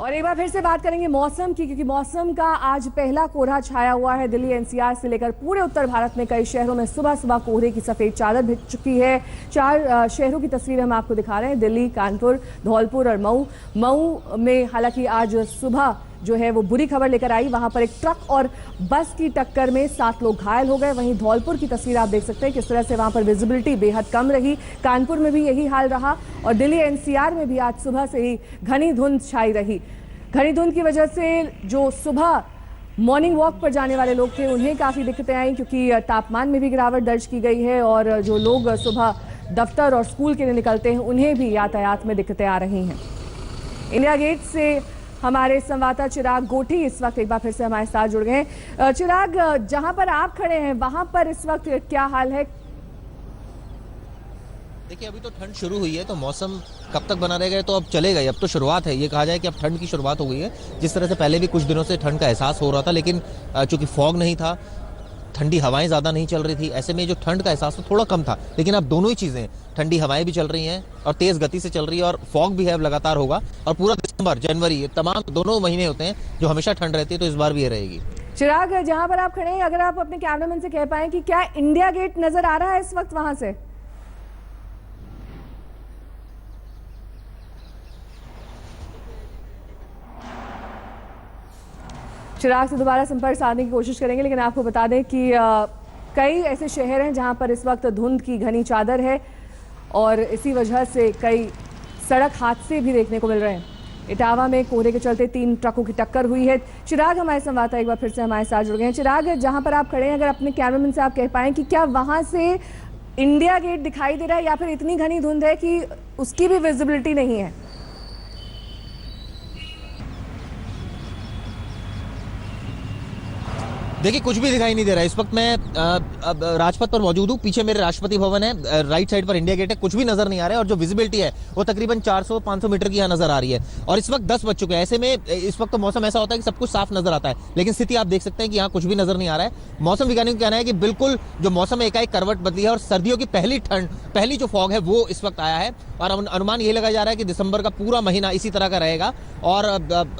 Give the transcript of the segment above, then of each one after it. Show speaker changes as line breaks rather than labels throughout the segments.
और एक बार फिर से बात करेंगे मौसम की, क्योंकि मौसम का आज पहला कोहरा छाया हुआ है। दिल्ली एनसीआर से लेकर पूरे उत्तर भारत में कई शहरों में सुबह सुबह कोहरे की सफेद चादर बिछ चुकी है। 4 शहरों की तस्वीरें हम आपको दिखा रहे हैं, दिल्ली, कानपुर, धौलपुर और मऊ में हालांकि आज सुबह जो है वो बुरी खबर लेकर आई। वहां पर एक ट्रक और बस की टक्कर में 7 लोग घायल हो गए। वहीं धौलपुर की तस्वीर आप देख सकते हैं किस तरह से वहां पर विजिबिलिटी बेहद कम रही। कानपुर में भी यही हाल रहा और दिल्ली एनसीआर में भी आज सुबह से ही घनी धुंध छाई रही। घनी धुंध की वजह से जो सुबह मॉर्निंग वॉक पर जाने वाले लोग थे उन्हें काफ़ी दिक्कतें आई, क्योंकि तापमान में भी गिरावट दर्ज की गई है और जो लोग सुबह दफ्तर और स्कूल के लिए निकलते हैं उन्हें भी यातायात में दिक्कतें आ रही हैं। इंडिया गेट से हमारे संवाददाता चिराग गोठी इस वक्त एक बार फिर से हमारे साथ जुड़ गए हैं। चिराग, जहां पर आप खड़े हैं वहां पर इस वक्त क्या हाल है?
देखिए, अभी तो ठंड शुरू हुई है, तो मौसम कब तक बना रहेगा तो अब चलेगा ही। अब तो शुरुआत है, ये कहा जाए कि अब ठंड की शुरुआत हो गई है। जिस तरह से पहले भी कुछ दिनों से ठंड का एहसास हो रहा था, लेकिन चूंकि फॉग नहीं था, ठंडी हवाएं ज़्यादा नहीं चल रही थी, ऐसे में जो ठंड का एहसास तो थोड़ा कम था। लेकिन अब दोनों ही चीज़ें, ठंडी हवाएं भी चल रही हैं और तेज़ गति से चल रही है और फॉग भी है, अब लगातार होगा। और पूरा दिसंबर, जनवरी, ये तमाम दोनों महीने होते हैं जो हमेशा ठंड रहती है, तो इस बार भी ये रहेगी।
चिराग, जहां पर आप खड़े हैं, अगर आप अपने कैमरामैन से कह पाएं कि क्या इंडिया गेट नजर आ रहा है इस वक्त वहां से? चिराग से दोबारा संपर्क साधने की कोशिश करेंगे, लेकिन आपको बता दें कि कई ऐसे शहर हैं जहां पर इस वक्त धुंध की घनी चादर है और इसी वजह से कई सड़क हादसे भी देखने को मिल रहे हैं। इटावा में कोहरे के चलते 3 ट्रकों की टक्कर हुई है। चिराग, हमारे संवाददाता एक बार फिर से हमारे साथ जुड़ गए हैं। चिराग, जहां पर आप खड़े हैं, अगर अपने कैमरामैन से आप कह पाएं कि क्या वहां से इंडिया गेट दिखाई दे रहा है या फिर इतनी घनी धुंध है कि उसकी भी विजिबिलिटी नहीं है?
देखिए, कुछ भी दिखाई नहीं दे रहा है। इस वक्त मैं राजपथ पर मौजूद हूँ। पीछे मेरे राष्ट्रपति भवन है, राइट साइड पर इंडिया गेट है, कुछ भी नजर नहीं आ रहा है और जो विजिबिलिटी है वो तकरीबन 400-500 मीटर की यहाँ नजर आ रही है। और इस वक्त 10 बज चुके हैं। ऐसे में इस वक्त तो मौसम ऐसा होता है कि सब कुछ साफ नजर आता है, लेकिन स्थिति आप देख सकते हैं कि यहाँ कुछ भी नजर नहीं आ रहा है। मौसम वैज्ञानिक का कहना है कि बिल्कुल जो मौसम में एकाएक करवट बदली है और सर्दियों की पहली जो फॉग है वो इस वक्त आया है। और अनुमान ये लगाया जा रहा है कि दिसंबर का पूरा महीना इसी तरह का रहेगा। और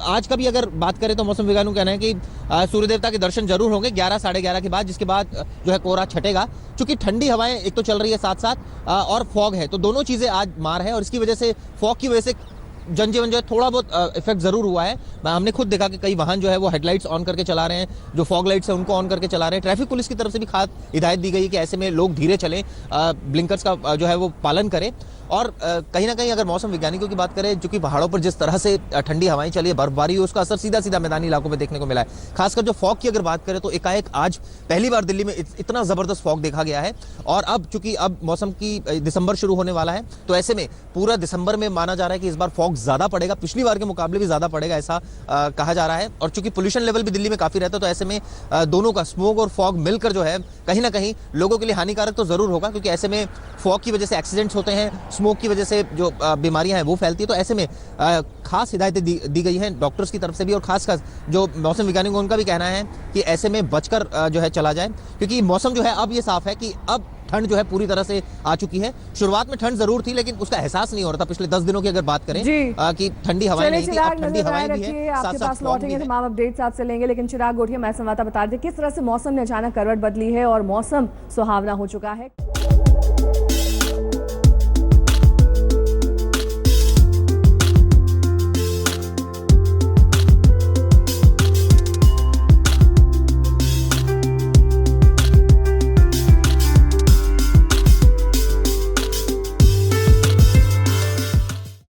आज का भी अगर बात करें तो मौसम वैज्ञानिक का कहना है कि सूर्य देवता के दर्शन जरूर होंगे 11 साढ़े 11 के बाद, जिसके बाद जो है कोहरा छटेगा। क्योंकि ठंडी हवाएं एक तो चल रही है साथ साथ और फॉग है, तो दोनों चीजें आज मार है। और इसकी वजह से, फॉग की वजह से जनजीवन जो है थोड़ा बहुत इफेक्ट जरूर हुआ है। हमने खुद देखा कि कई वाहन जो है वो हेडलाइट्स ऑन करके चला रहे हैं, जो फॉग लाइट्स है उनको ऑन करके चला रहे हैं। ट्रैफिक पुलिस की तरफ से भी खास हिदायत दी गई है कि ऐसे में लोग धीरे चलें, ब्लिंकर्स का जो है वो पालन करें। और कहीं ना कहीं अगर मौसम वैज्ञानिकों की बात करें, जो कि पहाड़ों पर जिस तरह से ठंडी हवाएं चली है, बर्फबारी, उसका असर सीधा सीधा मैदानी इलाकों में देखने को मिला है। खासकर जो फॉग की अगर बात करें तो एकाएक आज पहली बार दिल्ली में इतना जबरदस्त फॉग देखा गया है। और अब चूंकि अब मौसम की दिसंबर शुरू होने वाला है, तो ऐसे में पूरा दिसंबर में माना जा रहा है कि इस बार फॉग ज्यादा पड़ेगा, पिछली बार के मुकाबले भी ज्यादा पड़ेगा, ऐसा कहा जा रहा है। और चूंकि पोल्यूशन लेवल भी दिल्ली में काफी रहता है, तो ऐसे में दोनों का, स्मोक और फॉग मिलकर जो है कहीं ना कहीं लोगों के लिए हानिकारक तो जरूर होगा, क्योंकि ऐसे में फॉग की वजह से एक्सीडेंट्स होते हैं, स्मोक की वजह से जो बीमारियां हैं वो फैलती है। तो ऐसे में खास हिदायतें दी गई हैं डॉक्टर्स की तरफ से भी, और खास जो मौसम वैज्ञानिक उनका भी कहना है कि ऐसे में बचकर जो है चला जाए, क्योंकि मौसम जो है अब ये साफ है कि अब ठंड जो है पूरी तरह से आ चुकी है। शुरुआत में ठंड जरूर थी, लेकिन उसका एहसास नहीं हो रहा था पिछले 10 दिनों की अगर बात करें कि ठंडी हवाएं नहीं थी, अब ठंडी हवाएं भी है,
आपके पास लौटेंगे, तमाम अपडेट्स आपसे लेंगे। लेकिन चिराग गोठी, हमारे संवाददाता बता दें किस तरह से मौसम ने अचानक करवट बदली है और मौसम सुहावना हो चुका है।